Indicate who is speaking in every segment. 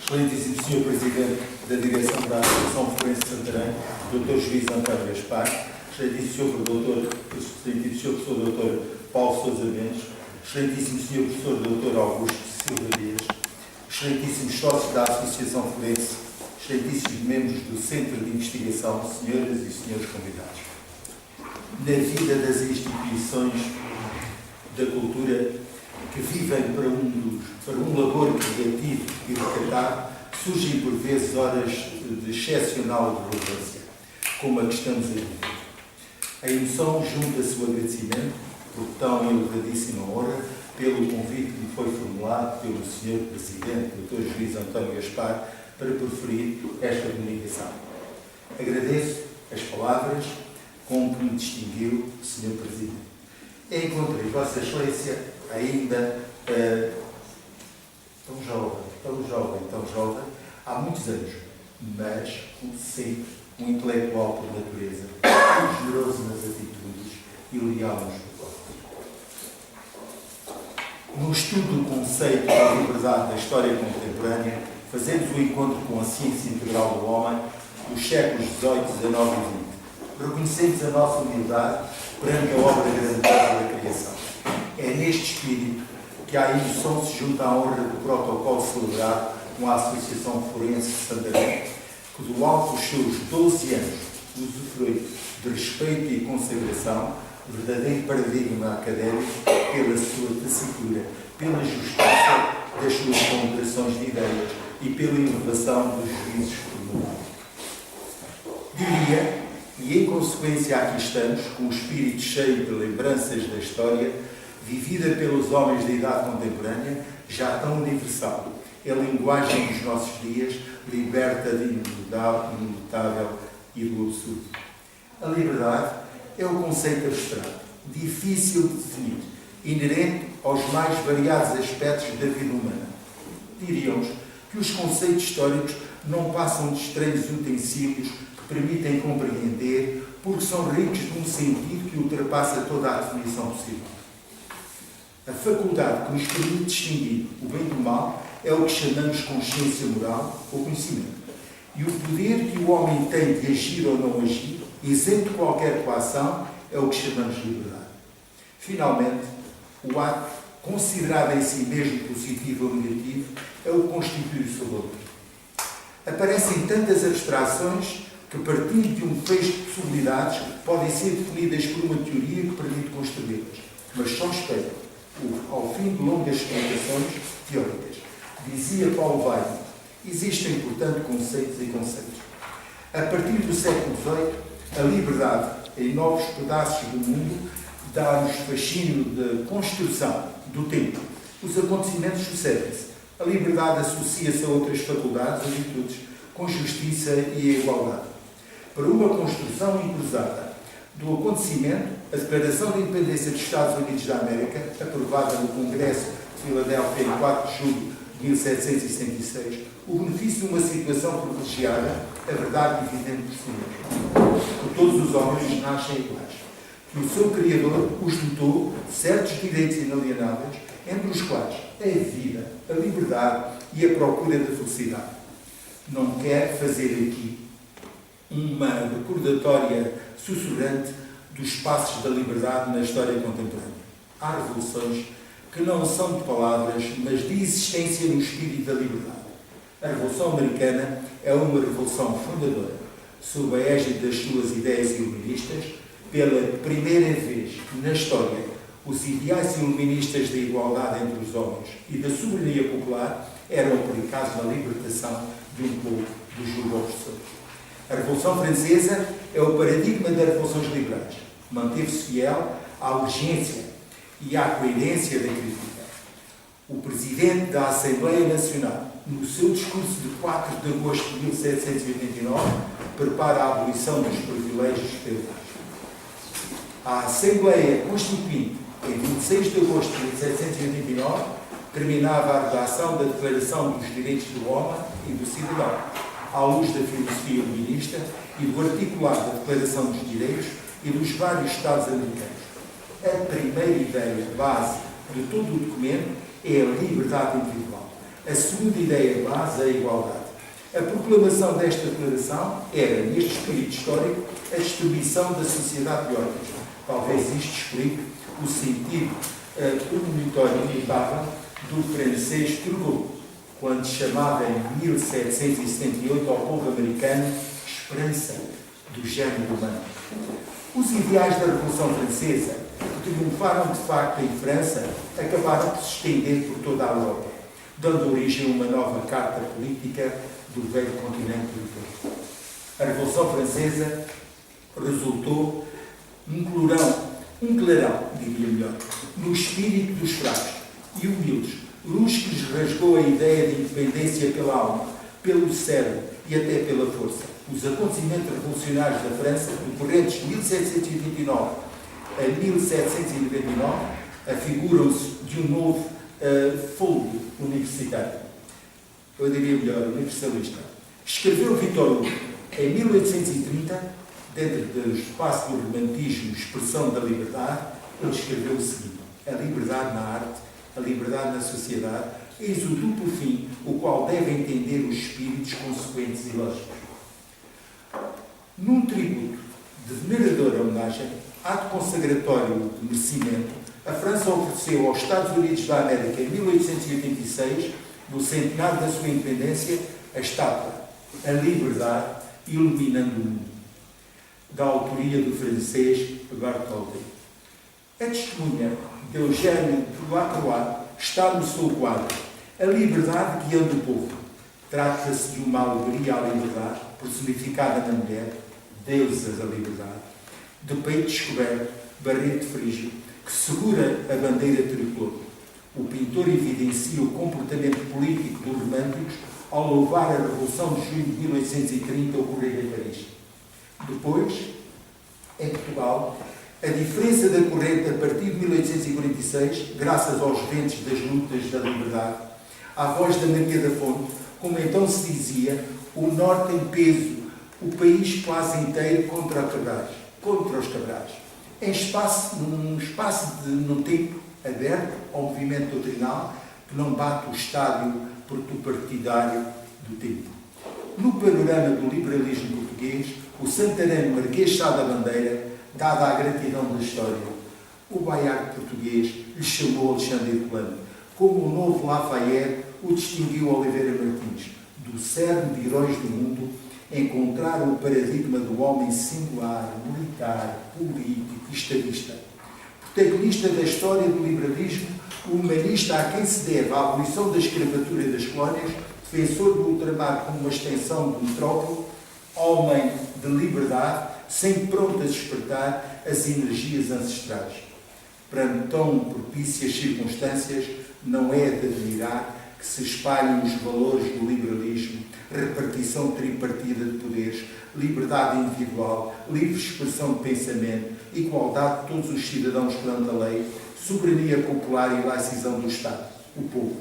Speaker 1: Excelentíssimo Sr. Presidente da Direção da Associação Forense de Santarém, Dr. Juiz António Gaspar, Excelentíssimo Sr. Professor Dr. Paulo Sousa Mendes, Excelentíssimo Sr. Professor Dr. Augusto Silva Dias, Excelentíssimos sócios da Associação Forense, Excelentíssimos membros do Centro de Investigação, senhoras e senhores convidados. Na vida das instituições da cultura que vivem para um labor criativo e recatado, surgem por vezes horas de excepcional relevância, como a que estamos a viver. A emoção junta-se o agradecimento por tão elevadíssima honra pelo convite que me foi formulado pelo Sr. Presidente, Dr. Juiz António Gaspar, para proferir esta comunicação. Agradeço as palavras com que me distinguiu, Sr. Presidente. Encontrei Vossa Excelência ainda tão jovem, há muitos anos, mas, como sempre, um intelectual por natureza, generoso nas atitudes e leal nos propósitos. No estudo do conceito da liberdade da história contemporânea, fazemos o encontro com a ciência integral do homem dos séculos XVIII, XIX e XX. Reconhecemos a nossa humildade perante a obra grandiosa da criação. É neste espírito que a emoção se junta à honra do protocolo celebrado com a Associação Forense de Santarém, que do alto dos seus 12 anos usufrui de respeito e consagração, verdadeiro paradigma académico, pela sua tessitura, pela justiça das suas ponderações de ideias e pela inovação dos juízos formulados. Diria, e em consequência aqui estamos, com o espírito cheio de lembranças da história, vivida pelos homens da idade contemporânea, já tão universal. A linguagem dos nossos dias liberta de imutável e do absurdo. A liberdade é um conceito abstrato, difícil de definir, inerente aos mais variados aspectos da vida humana. Diríamos que os conceitos históricos não passam de estranhos utensílios que permitem compreender, porque são ricos de um sentido que ultrapassa toda a definição possível. A faculdade que nos permite distinguir o bem do mal é o que chamamos consciência moral ou conhecimento. E o poder que o homem tem de agir ou não agir, isento de qualquer coação, é o que chamamos de liberdade. Finalmente, o ato, considerado em si mesmo positivo ou negativo, é o que constitui o seu valor. Aparecem tantas abstrações que, partindo de um fecho de possibilidades, podem ser definidas por uma teoria que permite construí-las, mas só espera ao fim de longas explicações teóricas. Dizia Paulo Vieira, existem, portanto, conceitos e conceitos. A partir do século XVIII, a liberdade, em novos pedaços do mundo, dá-nos fascínio de construção do tempo. Os acontecimentos sucedem-se. A liberdade associa-se a outras faculdades ou virtudes, com justiça e igualdade. Para uma construção cruzada do acontecimento, a Declaração de Independência dos Estados Unidos da América, aprovada no Congresso de Filadélfia em 4 de julho de 1776, o benefício de uma situação privilegiada, a verdade evidente por si mesmo, que todos os homens nascem iguais, que o seu Criador os dotou de certos direitos inalienáveis, entre os quais a vida, a liberdade e a procura da felicidade. Não quer fazer aqui uma recordatória sussurrante dos passos da liberdade na história contemporânea. Há revoluções que não são de palavras, mas de existência no espírito da liberdade. A Revolução Americana é uma revolução fundadora, sob a égide das suas ideias iluministas. Pela primeira vez na história, os ideais iluministas da igualdade entre os homens e da soberania popular eram aplicados na libertação de um povo do jugo opressor. A Revolução Francesa é o paradigma das revoluções liberais. Manteve-se fiel à urgência e à coerência da crítica. O Presidente da Assembleia Nacional, no seu discurso de 4 de agosto de 1789, prepara a abolição dos privilégios feudais. A Assembleia Constituinte, em 26 de agosto de 1789, terminava a redação da Declaração dos Direitos do Homem e do Cidadão, à luz da filosofia iluminista e do articulado da Declaração dos Direitos e dos vários Estados americanos. A primeira ideia base de todo o documento é a liberdade individual. A segunda ideia base é a igualdade. A proclamação desta declaração era, neste espírito histórico, a distribuição da sociedade de ordens. Talvez isto explique o sentido premonitório que estava do francês Turgot, quando chamava em 1778 ao povo americano esperança do género humano. Os ideais da Revolução Francesa, que triunfaram de facto em França, acabaram por se estender por toda a Europa, dando origem a uma nova carta política do velho continente europeu. A Revolução Francesa resultou um clarão, diria melhor, no espírito dos fracos e humildes, luz que lhes rasgou a ideia de independência pela alma, pelo cérebro e até pela força. Os acontecimentos revolucionários da França, decorrentes de 1789 a 1799, afiguram-se de um novo fôlego universitário. Eu diria melhor, universalista. Escreveu Victor Hugo em 1830, dentro do espaço do romantismo, expressão da liberdade, ele escreveu o seguinte: a liberdade na arte, a liberdade na sociedade, eis o duplo fim, o qual deve entender os espíritos consequentes e lógicos. Num tributo de veneradora homenagem, ato consagratório de merecimento, a França ofereceu aos Estados Unidos da América, em 1886, no centenário da sua independência, a estátua A Liberdade Iluminando o Mundo, da autoria do francês Bartholdi. A testemunha de Eugène Delacroix está no seu quadro A Liberdade Guiando o Povo. Trata-se de uma alegoria à liberdade, personificada na mulher, deusa da liberdade, de peito descoberto, barrete frígio, que segura a bandeira tricolor. O pintor evidencia o comportamento político dos românticos ao louvar a Revolução de Junho de 1830 ocorrida em Paris. Depois, em Portugal, a diferença da corrente a partir de 1846, graças aos ventos das lutas da liberdade, à voz da Maria da Fonte, como então se dizia, o Norte em peso, o país quase inteiro contra os Cabrais. Num espaço no tempo aberto ao movimento doutrinal que não bate o estádio partidário do tempo. No panorama do liberalismo português, o santareno Marquês Sá da Bandeira, dada a gratidão da história, o baiaco português lhe chamou Alexandre Herculano, como o novo Lafayette o distinguiu Oliveira Martins. Do cerne de heróis do mundo, encontraram o paradigma do homem singular, militar, político e estadista. Protagonista da história do liberalismo, o humanista a quem se deve a abolição da escravatura e das colónias, defensor do ultramar como uma extensão do metrópole, homem de liberdade, sempre pronto a despertar as energias ancestrais. Perante tão propícias circunstâncias, não é de admirar que se espalhem os valores do liberalismo, repartição tripartida de poderes, liberdade individual, livre expressão de pensamento, igualdade de todos os cidadãos perante a lei, soberania popular e laicidão do Estado, o povo,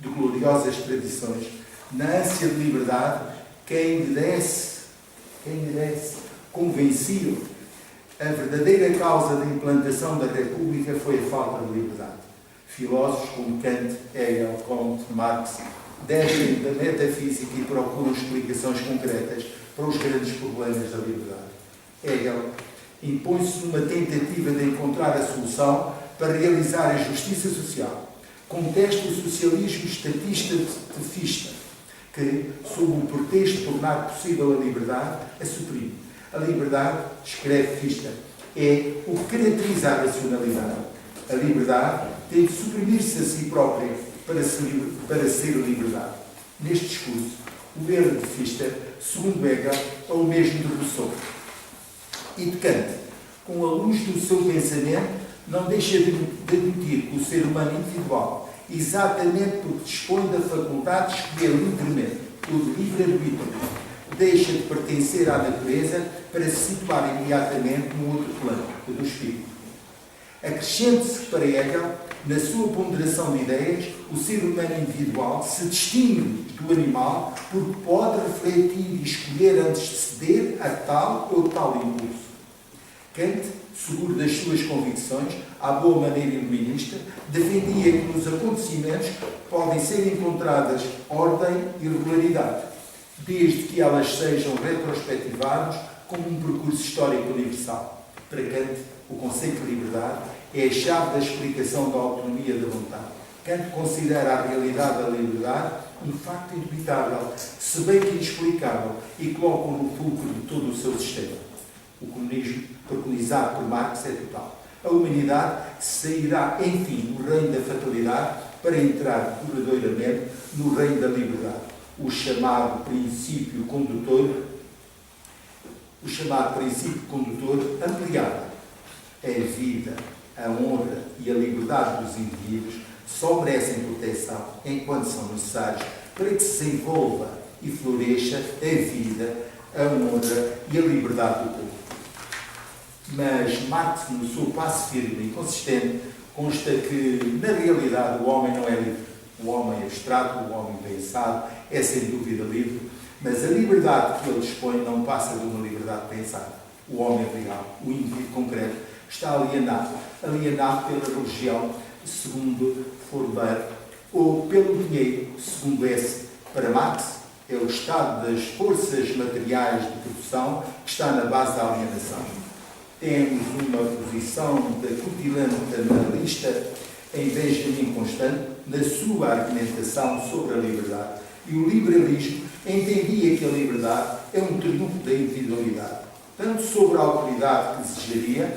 Speaker 1: de gloriosas tradições, na ânsia de liberdade, quem lhe desse, convencido, a verdadeira causa da implantação da República foi a falta de liberdade. Filósofos como Kant, Hegel, Comte, Marx descem da metafísica e procuram explicações concretas para os grandes problemas da liberdade. Hegel impõe-se numa tentativa de encontrar a solução para realizar a justiça social. Contesta o socialismo estatista-defista, que, sob o pretexto de tornar possível a liberdade, a suprime. A liberdade, escreve Fichte, é o que caracteriza a racionalidade. A liberdade tem de suprimir-se a si própria para ser liberdade. Neste discurso, o erro de Fichte, segundo Hegel, é o mesmo de Rousseau. E de Kant, com a luz do seu pensamento, não deixa de admitir que o ser humano individual, exatamente porque dispõe da faculdade de escolher livremente, o livre-arbítrio, deixa de pertencer à natureza para se situar imediatamente no outro plano, o do espírito. Acrescente-se para Hegel, na sua ponderação de ideias, o ser humano individual se distingue do animal porque pode refletir e escolher antes de ceder a tal ou tal impulso. Kant seguro das suas convicções, à boa maneira iluminista, defendia que nos acontecimentos podem ser encontradas ordem e regularidade, desde que elas sejam retrospectivadas como um percurso histórico universal. Para Kant, o conceito de liberdade é a chave da explicação da autonomia da vontade. Kant considera a realidade da liberdade um facto indubitável, se bem que inexplicável, e coloca no fulcro de todo o seu sistema. O comunismo, preconizado por Marx, é total. A humanidade sairá, enfim, do reino da fatalidade para entrar duradouramente no reino da liberdade. O chamado princípio condutor ampliado. A vida, a honra e a liberdade dos indivíduos só merecem proteção enquanto são necessários para que se desenvolva e floresça a vida, a honra e a liberdade do povo. Mas Marx, no seu passo firme e consistente, consta que, na realidade, o homem não é livre. O homem é abstrato, o homem pensado, é sem dúvida livre, mas a liberdade que ele dispõe não passa de uma liberdade pensada. O homem real, o indivíduo concreto, está alienado pela religião, segundo Flaubert, ou pelo dinheiro, segundo Hesse. Para Marx, é o estado das forças materiais de produção que está na base da alienação. Temos uma posição da cutilante analista em Benjamin Constant na sua argumentação sobre a liberdade. E o liberalismo entendia que a liberdade é um triunfo da individualidade, tanto sobre a autoridade que desejaria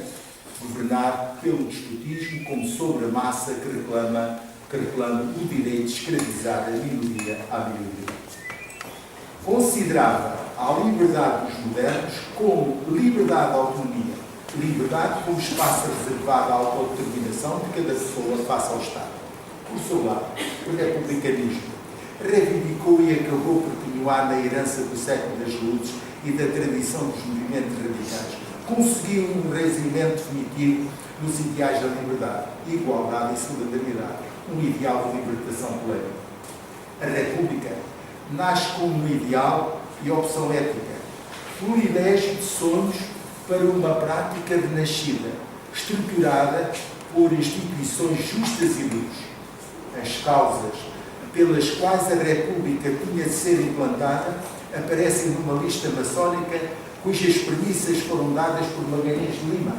Speaker 1: governar pelo despotismo, como sobre a massa que reclama o direito de escravizar a minoria à maioria. Considerava a liberdade dos modernos como liberdade de autonomia, liberdade como espaço reservado à autodeterminação de cada pessoa face ao Estado. Por seu lado, o republicanismo reivindicou e acabou por continuar na herança do século das luzes e da tradição dos movimentos radicais. Conseguiu um enraizamento definitivo nos ideais da liberdade, igualdade e solidariedade, um ideal de libertação plena. A República nasce como um ideal e opção ética, florilégio de sonhos para uma prática renascida, estruturada por instituições justas e livres. As causas pelas quais a República tinha de ser implantada aparecem numa lista maçónica cujas premissas foram dadas por Magalhães de Lima,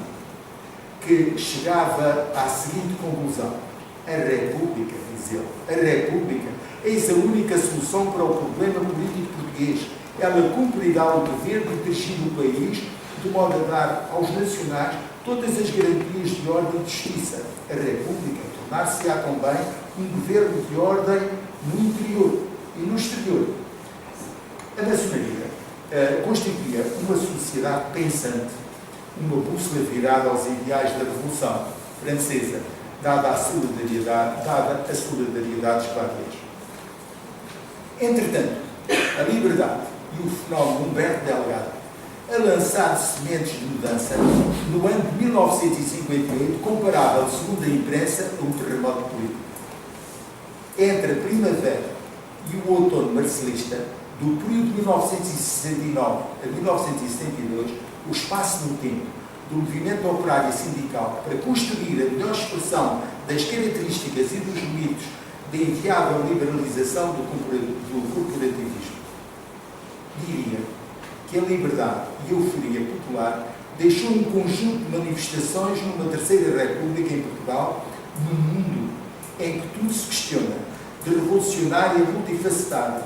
Speaker 1: que chegava à seguinte conclusão: a República, diz ele, a República, eis a única solução para o problema político português. Ela cumprirá o dever de dirigir o país de modo a dar aos nacionais todas as garantias de ordem e de justiça. A República tornar-se-á também um governo de ordem no interior e no exterior. A maçonaria constituía uma sociedade pensante, uma bússola virada aos ideais da Revolução Francesa, dada a solidariedade dos guardiões. Entretanto, a liberdade e o fenómeno Humberto Delgado a lançar sementes de mudança no ano de 1958, comparável, segundo a imprensa, a um terremoto político. Entre a primavera e o outono marcelista, do período de 1969 a 1972, o espaço no tempo do movimento operário e sindical para construir a melhor expressão das características e dos limites da inviável liberalização do corporativismo. Diria que a liberdade e a euforia popular deixou um conjunto de manifestações numa terceira república em Portugal, num mundo em que tudo se questiona, de revolucionária multifacetada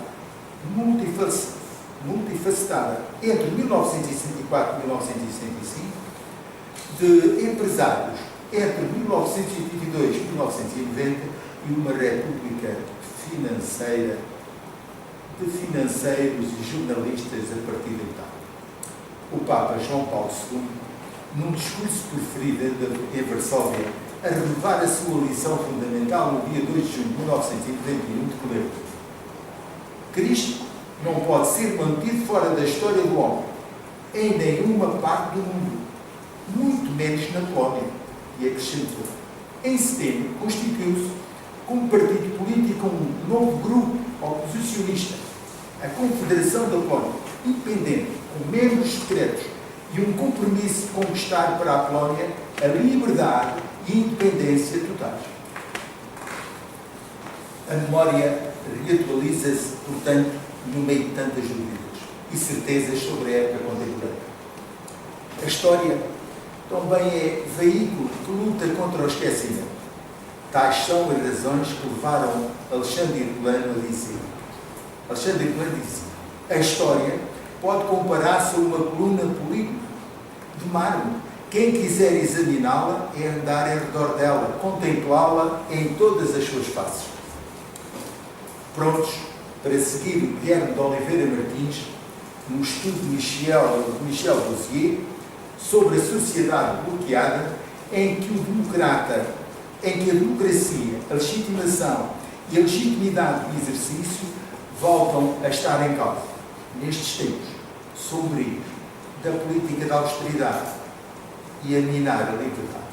Speaker 1: entre 1964 e 1965, de empresários entre 1982 e 1990 e uma república financeira de financeiros e jornalistas a partir de então. O Papa João Paulo II, num discurso preferido em Varsóvia, a relevar a sua lição fundamental no dia 2 de junho de 1991, declarou: Cristo não pode ser mantido fora da história do homem, em nenhuma parte do mundo, muito menos na Polónia. E acrescentou: em setembro constituiu-se como partido político um novo grupo oposicionista, a Confederação da Polónia, independente, com membros secretos e um compromisso de conquistar para a Polónia a liberdade e independência totais. A memória reatualiza-se, portanto, no meio de tantas dúvidas e certezas sobre a época contemporânea. A história também é veículo que luta contra o esquecimento. Tais são as razões que levaram Alexandre Herculano a dizer: a história pode comparar-se a uma coluna polígona de mármore. Quem quiser examiná-la é andar em redor dela, contemplá-la em todas as suas faces. Prontos para seguir o Guilherme de Oliveira Martins no estudo de Michel Bozier sobre a sociedade bloqueada, em que a democracia, a legitimação e a legitimidade do exercício voltam a estar em causa, nestes tempos sombrios da política da austeridade e a minar a liberdade.